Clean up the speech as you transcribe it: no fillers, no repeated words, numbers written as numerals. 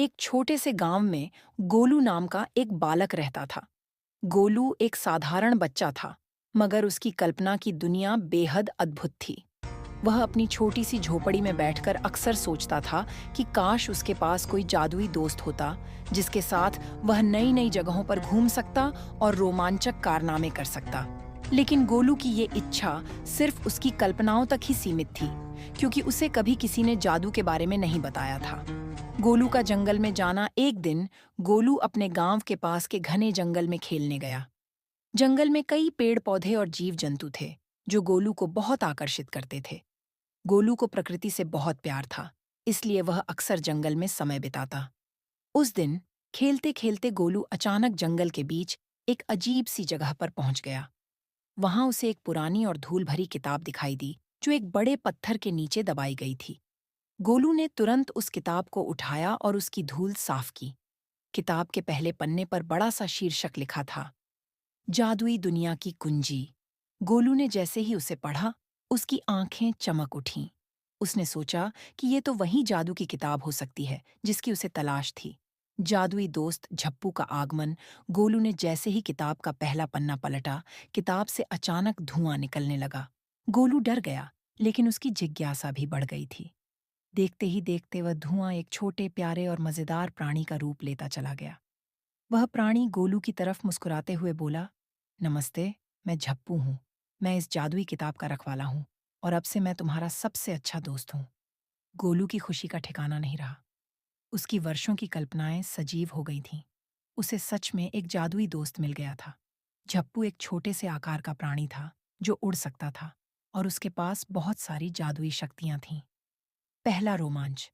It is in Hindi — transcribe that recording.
एक छोटे से गांव में गोलू नाम का एक बालक रहता था। गोलू एक साधारण बच्चा था, मगर उसकी कल्पना की दुनिया बेहद अद्भुत थी। वह अपनी छोटी सी झोपड़ी में बैठकर अक्सर सोचता था कि काश उसके पास कोई जादुई दोस्त होता, जिसके साथ वह नई नई जगहों पर घूम सकता और रोमांचक कारनामे कर सकता। लेकिन गोलू की ये इच्छा सिर्फ उसकी कल्पनाओं तक ही सीमित थी, क्योंकि उसे कभी किसी ने जादू के बारे में नहीं बताया था। गोलू का जंगल में जाना। एक दिन गोलू अपने गांव के पास के घने जंगल में खेलने गया। जंगल में कई पेड़ पौधे और जीव जंतु थे, जो गोलू को बहुत आकर्षित करते थे। गोलू को प्रकृति से बहुत प्यार था, इसलिए वह अक्सर जंगल में समय बिताता। उस दिन खेलते खेलते गोलू अचानक जंगल के बीच एक अजीब सी जगह पर पहुंच गया। वहां उसे एक पुरानी और धूल भरी किताब दिखाई दी, जो एक बड़े पत्थर के नीचे दबाई गई थी। गोलू ने तुरंत उस किताब को उठाया और उसकी धूल साफ की। किताब के पहले पन्ने पर बड़ा सा शीर्षक लिखा था, जादुई दुनिया की कुंजी। गोलू ने जैसे ही उसे पढ़ा, उसकी आंखें चमक उठीं। उसने सोचा कि ये तो वही जादू की किताब हो सकती है जिसकी उसे तलाश थी। जादुई दोस्त झप्पू का आगमन। गोलू ने जैसे ही किताब का पहला पन्ना पलटा, किताब से अचानक धुआं निकलने लगा। गोलू डर गया, लेकिन उसकी जिज्ञासा भी बढ़ गई थी। देखते ही देखते वह धुआं एक छोटे प्यारे और मजेदार प्राणी का रूप लेता चला गया। वह प्राणी गोलू की तरफ मुस्कुराते हुए बोला, नमस्ते, मैं झप्पू हूँ। मैं इस जादुई किताब का रखवाला हूँ और अब से मैं तुम्हारा सबसे अच्छा दोस्त हूँ। गोलू की खुशी का ठिकाना नहीं रहा। उसकी वर्षों की कल्पनाएं सजीव हो गई थीं। उसे सच में एक जादुई दोस्त मिल गया था। झप्पू एक छोटे से आकार का प्राणी था, जो उड़ सकता था और उसके पास बहुत सारी जादुई शक्तियां थीं। पहला रोमांच।